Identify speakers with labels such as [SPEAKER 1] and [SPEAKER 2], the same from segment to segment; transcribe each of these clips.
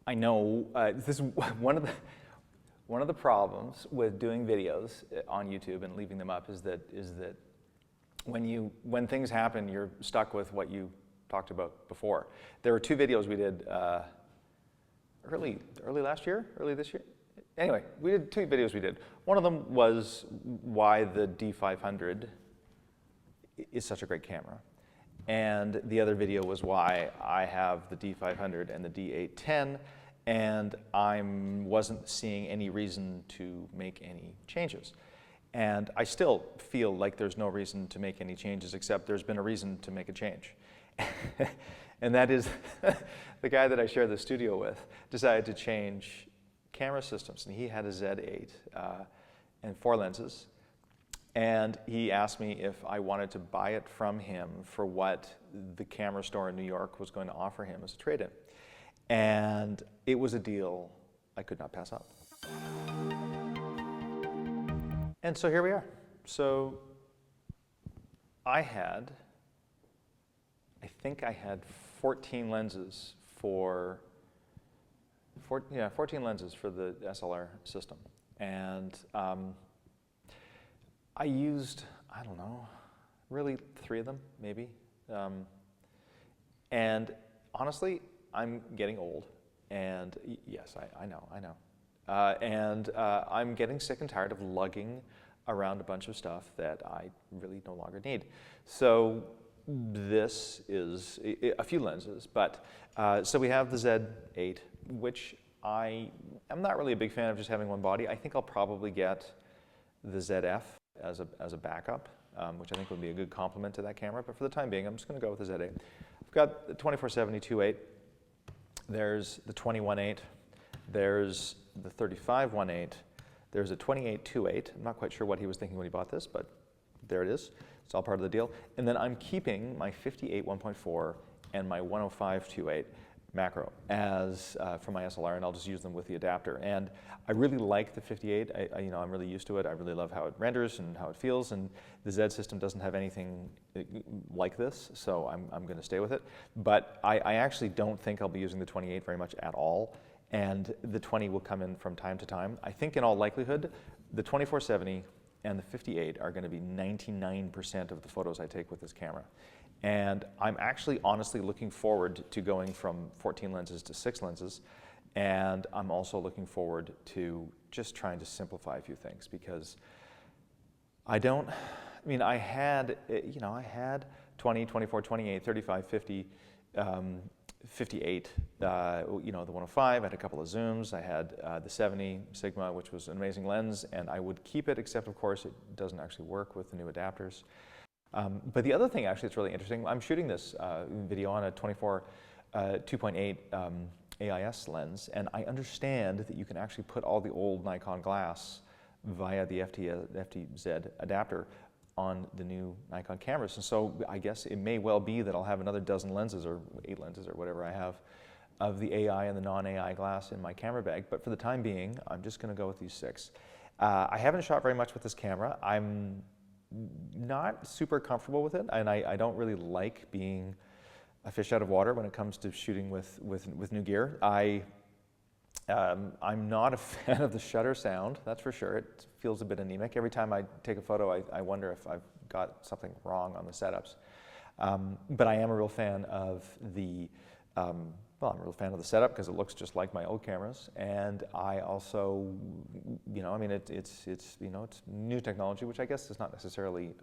[SPEAKER 1] I know this is one of the problems with doing videos on YouTube and leaving them up is that when things happen, you're stuck with what you talked about before. There were two videos we did early this year. Anyway, we did two videos we did. One of them was why the D500 is such a great camera. And the other video was why I have the D500 and the D810, and I wasn't seeing any reason to make any changes. And I still feel like there's no reason to make any changes, except there's been a reason to make a change. And that is the guy that I share the studio with decided to change camera systems. And he had a Z8 and 4 lenses. And he asked me if I wanted to buy it from him for what the camera store in New York was going to offer him as a trade-in. And it was a deal I could not pass up. And so here we are. So I think I had 14 lenses for 14 lenses for the SLR system. And I used, I don't know, really 3 of them, maybe. And honestly, I'm getting old. And yes, I know. And I'm getting sick and tired of lugging around a bunch of stuff that I really no longer need. So this is a few lenses, but so we have the Z8, which I am not really a big fan of just having one body. I think I'll probably get the ZF as a backup, which I think would be a good complement to that camera. But for the time being, I'm just going to go with the Z8. I've got the 24-70 2.8. There's the 20-1.8. There's the 35-1.8. There's a 28 2.8. I'm not quite sure what he was thinking when he bought this, but there it is. It's all part of the deal. And then I'm keeping my 58 1.4 and my 105 2.8 macro as for my SLR, and I'll just use them with the adapter. And I really like the 58. I'm really used to it. I really love how it renders and how it feels. And the Z system doesn't have anything like this, so I'm going to stay with it. But I actually don't think I'll be using the 28 very much at all. And the 20 will come in from time to time. I think in all likelihood, the 24-70 and the 58 are going to be 99% of the photos I take with this camera. And I'm actually honestly looking forward to going from 14 lenses to 6 lenses. And I'm also looking forward to just trying to simplify a few things, because I had 20, 24, 28, 35, 50, 58, the 105, I had a couple of zooms, I had the 70 Sigma, which was an amazing lens, and I would keep it, except of course it doesn't actually work with the new adapters. But the other thing actually that's really interesting, I'm shooting this video on a 24 2.8 AIS lens, and I understand that you can actually put all the old Nikon glass via the FTZ adapter on the new Nikon cameras. And so I guess it may well be that I'll have another dozen lenses or 8 lenses or whatever I have of the AI and the non-AI glass in my camera bag. But for the time being, I'm just going to go with these 6. I haven't shot very much with this camera. I'm not super comfortable with it, and I don't really like being a fish out of water when it comes to shooting with new gear. I'm not a fan of the shutter sound, that's for sure. It feels a bit anemic. Every time I take a photo, I wonder if I've got something wrong on the setups. But I am a real fan of the, I'm a real fan of the setup because it looks just like my old cameras. And I also, it's new technology, which I guess is not necessarily,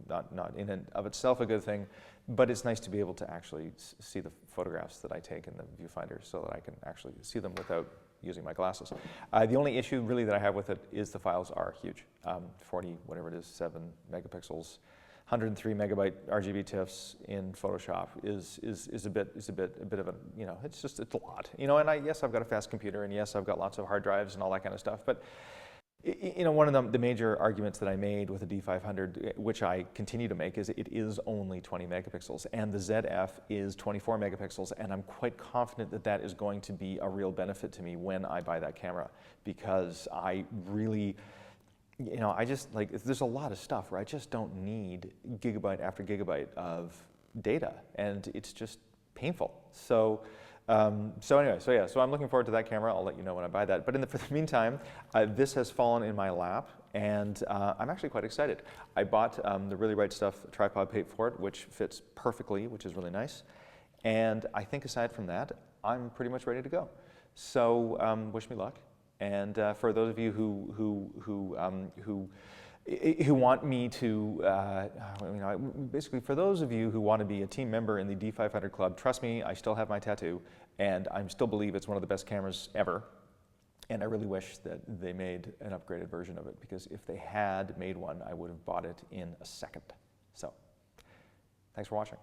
[SPEAKER 1] not in and of itself a good thing, but it's nice to be able to actually see the photographs that I take in the viewfinder so that I can actually see them without using my glasses. The only issue really that I have with it is the files are huge. 40, whatever it is, 7 megapixels. 103 megabyte RGB TIFFs in Photoshop is a bit of a, it's a lot. And yes, I've got a fast computer, and yes, I've got lots of hard drives and all that kind of stuff, but one of the major arguments that I made with the D500, which I continue to make, is it is only 20 megapixels, and the ZF is 24 megapixels, and I'm quite confident that that is going to be a real benefit to me when I buy that camera, because I really, there's a lot of stuff where I just don't need gigabyte after gigabyte of data, and it's just painful. So So anyway, so I'm looking forward to that camera. I'll let you know when I buy that. But for the meantime, this has fallen in my lap, and I'm actually quite excited. I bought the Really Right Stuff tripod pate for it, which fits perfectly, which is really nice. And I think aside from that, I'm pretty much ready to go. So wish me luck. And for those of you who want me to, basically for those of you who want to be a team member in the D500 Club, trust me, I still have my tattoo, and I still believe it's one of the best cameras ever. And I really wish that they made an upgraded version of it, because if they had made one, I would have bought it in a second. So, thanks for watching.